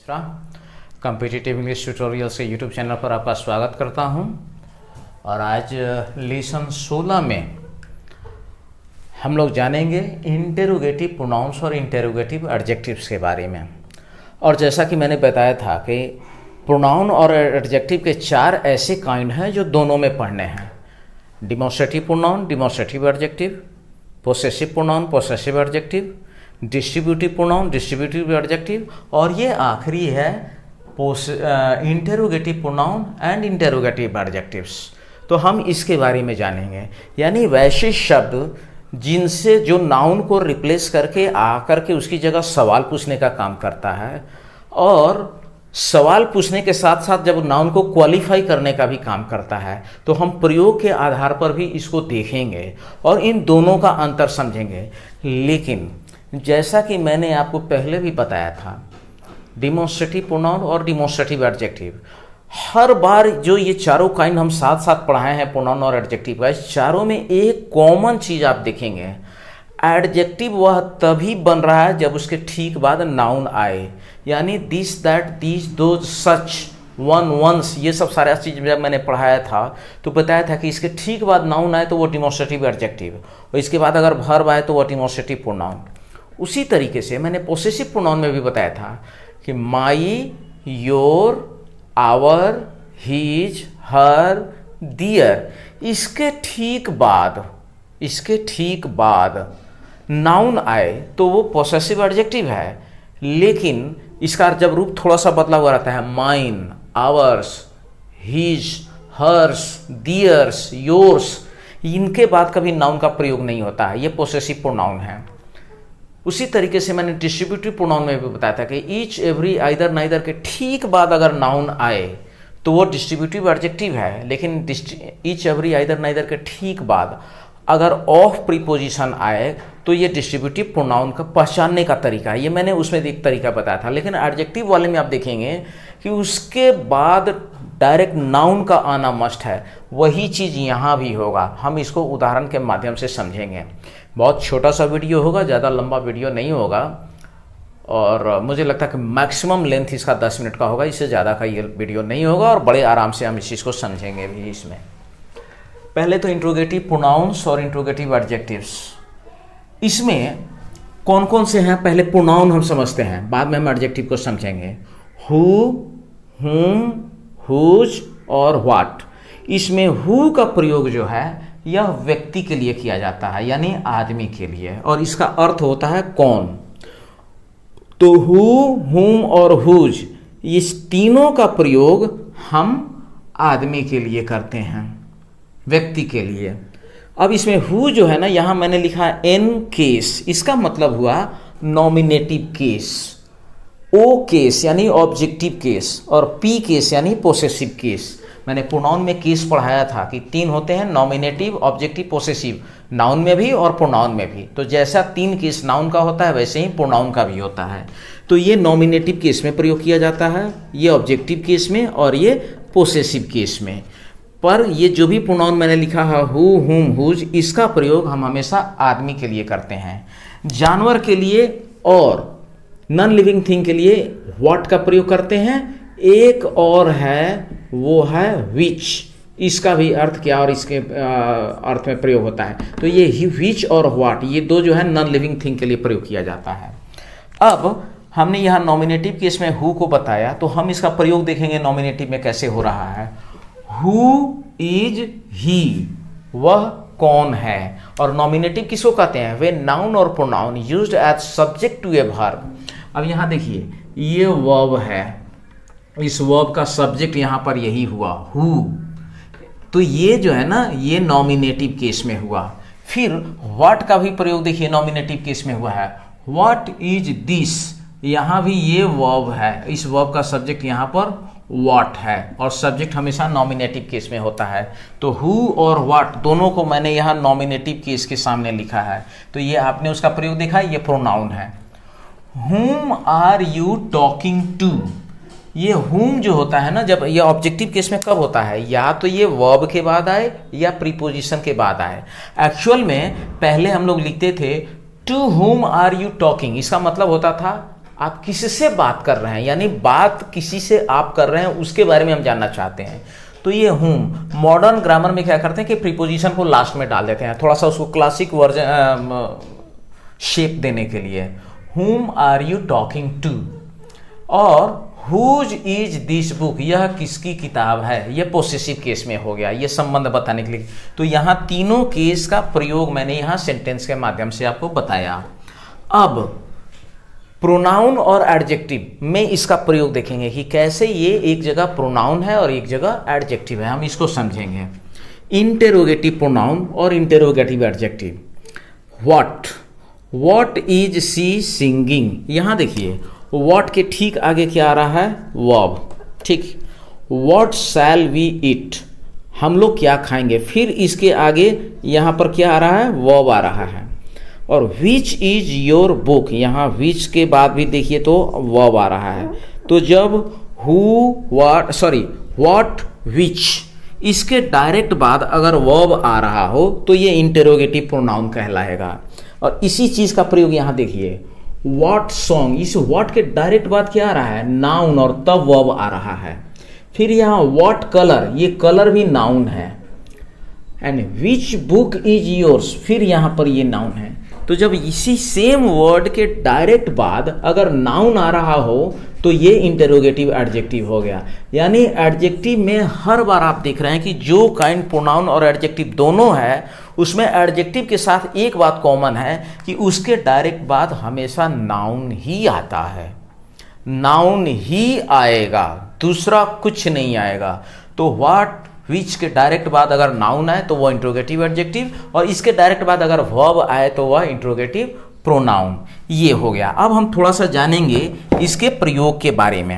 Mishra competitive English tutorials के YouTube channel पर आपका स्वागत करता हूं। और आज लेसन 16 में हम लोग जानेंगे इंटेरोगेटिव प्रोनाउंस और इंटेरोगेटिव एडजेक्टिव्स के बारे में। और जैसा कि मैंने बताया था कि प्रोनाउन और एडजेक्टिव के 4 ऐसे काइंड हैं जो दोनों में पढ़ने हैं। Demonstrative pronoun, demonstrative adjective, possessive pronoun, possessive adjective, distributive pronoun, distributive adjective, और ये आखिरी है interrogative pronoun and interrogative adjectives. तो हम इसके बारे में जानेंगे, यानी वैसे शब्द जिनसे जो नाउन को रिप्लेस करके आकर के उसकी जगह सवाल पूछने का काम करता है, और सवाल पूछने के साथ साथ जब नाउन को क्वालिफाई करने का भी काम करता है। तो हम प्रयोग के आधार पर भी इसको देखेंगे और इन दोनों का अंतर समझेंगे। लेकिन जैसा कि मैंने आपको पहले भी बताया था, डिमॉन्स्ट्रेटिव प्रोनाउन और डिमॉन्स्ट्रेटिव एडजेक्टिव, हर बार जो ये चारों काइंड हम साथ साथ पढ़ाए हैं प्रोनाउन और एडजेक्टिव का, इस चारों में एक कॉमन चीज आप देखेंगे, एडजेक्टिव वह तभी बन रहा है जब उसके ठीक बाद नाउन आए। यानी दिस, दैट, दिस, दो, सच, वन, वंस, ये सब सारा चीज जब मैंने पढ़ाया था तो बताया था कि इसके ठीक बाद नाउन आए तो वो डिमॉन्स्ट्रेटिव एडजेक्टिव, और इसके बाद अगर वर्ब आए तो वो डिमॉन्स्ट्रेटिव प्रोनाउन। उसी तरीके से मैंने पोसेसिव प्रोनाउन में भी बताया था कि माई, योर, आवर, हीज, हर, दियर, इसके ठीक बाद नाउन आए तो वो पोसेसिव एडजेक्टिव है। लेकिन इसका जब रूप थोड़ा सा बदला हुआ रहता है, mine, ours, his, hers, theirs, yours, इनके बाद कभी नाउन का प्रयोग नहीं होता है, ये पोसेसिव प्रोनाउन है। उसी तरीके से मैंने डिस्ट्रीब्यूटिव प्रोनाउन में भी बताया था कि ईच, एवरी, आइदर, नाइदर के ठीक बाद अगर नाउन आए तो वो डिस्ट्रीब्यूटिव एडजेक्टिव है। लेकिन ईच, एवरी, आइदर, नाइदर के ठीक बाद अगर ऑफ प्रीपोजिशन आए तो ये डिस्ट्रीब्यूटिव प्रोनाउन का पहचानने का तरीका है। ये मैंने उसमें एक तरीका बताया था। लेकिन एडजेक्टिव वाले में आप देखेंगे कि उसके बाद डायरेक्ट नाउन का आना मस्ट है। वही चीज़ यहाँ भी होगा। हम इसको उदाहरण के माध्यम से समझेंगे। बहुत छोटा सा वीडियो होगा, ज़्यादा लंबा वीडियो नहीं होगा, और मुझे लगता है कि मैक्सिमम लेंथ इसका 10 मिनट का होगा, इससे ज़्यादा का ये वीडियो नहीं होगा, और बड़े आराम से हम इस चीज़ को समझेंगे भी। इसमें पहले तो इंट्रोगेटिव प्रोनाउंस और इंट्रोगेटिव एडजेक्टिव्स, इसमें कौन कौन से हैं पहले प्रोनाउन हम समझते हैं, बाद में हम एडजेक्टिव को समझेंगे। हु, हुम, हुज और व्हाट। इसमें हु का प्रयोग जो है यह व्यक्ति के लिए किया जाता है, यानी आदमी के लिए, और इसका अर्थ होता है कौन। तो हु, हुम और हुज, इस तीनों का प्रयोग हम आदमी के लिए करते हैं, व्यक्ति के लिए। अब इसमें हु जो है ना, यहां मैंने लिखा एन केस, इसका मतलब हुआ नॉमिनेटिव केस, ओ केस यानी ऑब्जेक्टिव केस, और पी केस यानी पोसेसिव केस। मैंने प्रोनाउन में केस पढ़ाया था कि 3 होते हैं, नॉमिनेटिव, ऑब्जेक्टिव, पोसेसिव, नाउन में भी और प्रोनाउन में भी। तो जैसा 3 केस नाउन का होता है वैसे ही प्रोनाउन का भी होता है। तो ये नॉमिनेटिव केस में प्रयोग किया जाता है, ये ऑब्जेक्टिव केस में, और ये पोसेसिव केस में। पर ये जो भी प्रोनाउन मैंने लिखा है, हु, हुम, हुज, इसका प्रयोग हम हमेशा आदमी के लिए करते हैं। जानवर के लिए और नॉन लिविंग थिंग के लिए व्हाट का प्रयोग करते हैं। एक और है, वो है विच, इसका भी अर्थ क्या और इसके अर्थ में प्रयोग होता है। तो ये विच और व्हाट, ये दो जो है नॉन लिविंग थिंग के लिए प्रयोग किया जाता है। अब हमने यहाँ नॉमिनेटिव केस में हु को बताया, तो हम इसका प्रयोग देखेंगे नॉमिनेटिव में कैसे हो रहा है। हु इज ही, वह कौन है। और नॉमिनेटिव किसको कहते हैं, वे नाउन और pronoun used as subject to a verb. अब यहाँ देखिए, ये वर्ब है, इस वर्ब का सब्जेक्ट यहाँ पर यही हुआ हु, तो ये जो है ना, ये नॉमिनेटिव केस में हुआ। फिर व्हाट का भी प्रयोग देखिए नॉमिनेटिव केस में हुआ है, व्हाट इज दिस, यहाँ भी ये वर्ब है, इस वर्ब का सब्जेक्ट यहाँ पर व्हाट है, और सब्जेक्ट हमेशा नॉमिनेटिव केस में होता है। तो हु और व्हाट दोनों को मैंने यहाँ नॉमिनेटिव केस के सामने लिखा है। तो ये आपने उसका प्रयोग देखा, ये प्रोनाउन है। whom are you talking to, ये whom जो होता है ना, जब ये ऑब्जेक्टिव केस में कब होता है, या तो ये वर्ब के बाद आए या प्रीपोजिशन के बाद आए। एक्चुअल में पहले हम लोग लिखते थे to whom are you talking, इसका मतलब होता था आप किससे बात कर रहे हैं, यानी बात किसी से आप कर रहे हैं उसके बारे में हम जानना चाहते हैं। तो ये whom मॉडर्न ग्रामर में क्या करते हैं कि प्रीपोजिशन को लास्ट में डाल देते हैं, थोड़ा सा उसको क्लासिक वर्जन शेप देने के लिए। whom are you talking to, और हुज इज दिस बुक, यह किसकी किताब है, यह पोसेसिव केस में हो गया, यह संबंध बताने के लिए। तो यहाँ तीनों केस का प्रयोग मैंने यहाँ सेंटेंस के माध्यम से आपको बताया। अब प्रोनाउन और एडजेक्टिव में इसका प्रयोग देखेंगे कि कैसे ये एक जगह प्रोनाउन है और एक जगह एडजेक्टिव है, हम इसको समझेंगे। इंटेरोगेटिव प्रोनाउन और interrogative adjective. What is she singing, यहाँ देखिए व्हाट के ठीक आगे क्या आ रहा है, वर्ब, ठीक। व्हाट शैल वी ईट, हम लोग क्या खाएंगे, फिर इसके आगे यहाँ पर क्या आ रहा है, वर्ब आ रहा है। और विच इज योर बुक, यहाँ विच के बाद भी देखिए तो वर्ब आ रहा है। तो जब व्हाट विच इसके डायरेक्ट बाद अगर वर्ब आ रहा हो तो ये इंटेरोगेटिव प्रोनाउन कहलाएगा। और इसी चीज का प्रयोग यहाँ देखिए, व्हाट सॉन्ग, इस व्हाट के डायरेक्ट बाद क्या आ रहा है, नाउन, और तब वर्ब आ रहा है। फिर यहाँ व्हाट कलर, ये कलर भी नाउन है। And which book is yours, फिर यहाँ पर ये नाउन है। तो जब इसी सेम वर्ड के डायरेक्ट बाद अगर नाउन आ रहा हो तो ये इंटेरोगेटिव एडजेक्टिव हो गया। यानी एडजेक्टिव में हर बार आप देख रहे हैं कि जो काइंड प्रोनाउन और एडजेक्टिव दोनों है, उसमें एडजेक्टिव के साथ एक बात कॉमन है कि उसके डायरेक्ट बाद हमेशा नाउन ही आता है, नाउन ही आएगा, दूसरा कुछ नहीं आएगा। तो व्हाट विच के डायरेक्ट बाद अगर नाउन आए तो वह इंट्रोगेटिव एडजेक्टिव, और इसके डायरेक्ट बाद अगर वर्ब आए तो वह इंट्रोगेटिव प्रोनाउन। ये हो गया। अब हम थोड़ा सा जानेंगे इसके प्रयोग के बारे में।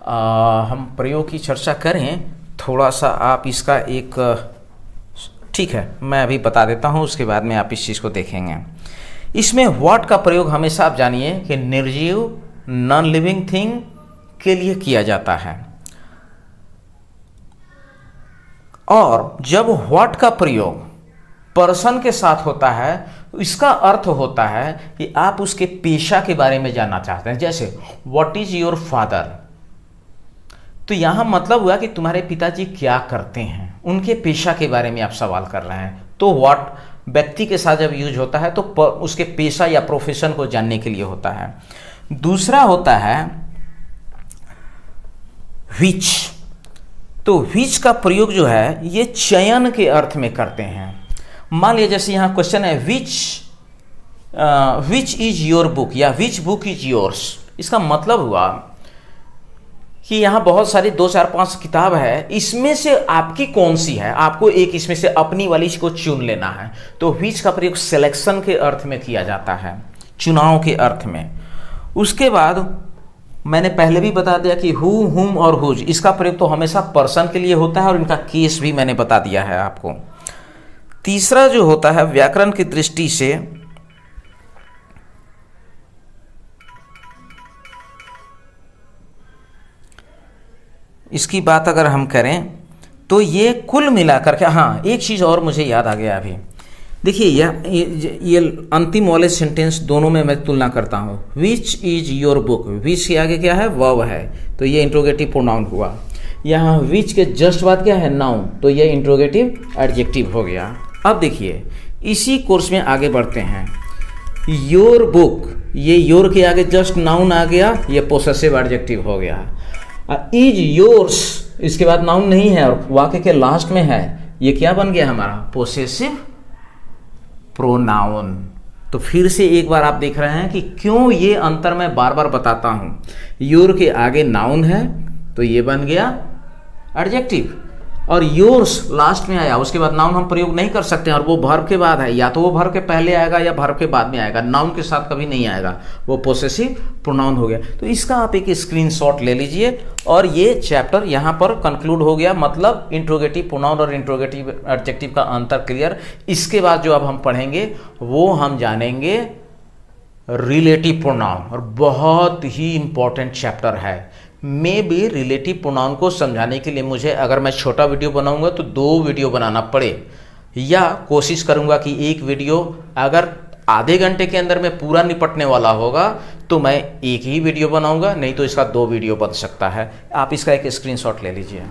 हम प्रयोग की चर्चा करें थोड़ा सा, आप इसका एक, ठीक है मैं अभी बता देता हूँ, उसके बाद में आप इस चीज़ को देखेंगे। इसमें व्हाट का प्रयोग हमेशा आप जानिए कि निर्जीव नॉन लिविंग थिंग के लिए किया जाता है। और जब व्हाट का प्रयोग पर्सन के साथ होता है तो इसका अर्थ होता है कि आप उसके पेशा के बारे में जानना चाहते हैं। जैसे व्हाट इज योर फादर, तो यहां मतलब हुआ कि तुम्हारे पिताजी क्या करते हैं, उनके पेशा के बारे में आप सवाल कर रहे हैं। तो व्हाट व्यक्ति के साथ जब यूज होता है तो उसके पेशा या प्रोफेशन को जानने के लिए होता है। दूसरा होता है विच, तो विच का प्रयोग जो है ये चयन के अर्थ में करते हैं। मान लिया जैसे यहाँ क्वेश्चन है विच इज योर बुक या विच बुक इज योर्स, इसका मतलब हुआ कि यहाँ बहुत सारी 2, 4, 5 किताब है, इसमें से आपकी कौन सी है, आपको एक इसमें से अपनी वाली को चुन लेना है। तो विच का प्रयोग सिलेक्शन के अर्थ में किया जाता है, चुनाव के अर्थ में। उसके बाद मैंने पहले भी बता दिया कि हु, हुम और हुज, इसका प्रयोग तो हमेशा पर्सन के लिए होता है और इनका केस भी मैंने बता दिया है आपको। तीसरा जो होता है व्याकरण की दृष्टि से, इसकी बात अगर हम करें तो ये कुल मिलाकर के, हाँ एक चीज़ और मुझे याद आ गया अभी, देखिए ये अंतिम वाले सेंटेंस दोनों में मैं तुलना करता हूँ। विच इज योर बुक, विच के आगे क्या है, वर्ब है, तो ये इंट्रोगेटिव प्रोनाउन हुआ। यहाँ विच के जस्ट बाद क्या है, नाउन, तो ये इंट्रोगेटिव एडजेक्टिव हो गया। अब देखिए इसी कोर्स में आगे बढ़ते हैं। योर बुक, ये योर के आगे जस्ट नाउन आ गया, ये पोसेसिव एडजेक्टिव हो गया। इज योर्स, इसके बाद नाउन नहीं है और वाक्य के लास्ट में है, ये क्या बन गया हमारा, पोसेसिव प्रोनाउन। तो फिर से एक बार आप देख रहे हैं कि क्यों ये अंतर मैं बार बार बताता हूं। योर के आगे नाउन है तो ये बन गया एडजेक्टिव, और योर्स लास्ट में आया, उसके बाद नाउन हम प्रयोग नहीं कर सकते और वो वर्ब के बाद है, या तो वो वर्ब के पहले आएगा या वर्ब के बाद में आएगा, नाउन के साथ कभी नहीं आएगा, वो पोसेसिव प्रोनाउन हो गया। तो इसका आप एक स्क्रीनशॉट ले लीजिए और ये चैप्टर यहाँ पर कंक्लूड हो गया, मतलब इंट्रोगेटिव प्रोनाउन और इंट्रोगेटिव एडजेक्टिव का अंतर क्लियर। इसके बाद जो अब हम पढ़ेंगे वो हम जानेंगे रिलेटिव प्रोनाउन, और बहुत ही इंपॉर्टेंट चैप्टर है। मे भी रिलेटिव प्रोनाउन को समझाने के लिए मुझे, अगर मैं छोटा वीडियो बनाऊंगा तो 2 वीडियो बनाना पड़े, या कोशिश करूंगा कि एक वीडियो अगर आधे घंटे के अंदर में पूरा निपटने वाला होगा तो मैं एक ही वीडियो बनाऊंगा, नहीं तो इसका 2 वीडियो बन सकता है। आप इसका एक स्क्रीनशॉट ले लीजिए।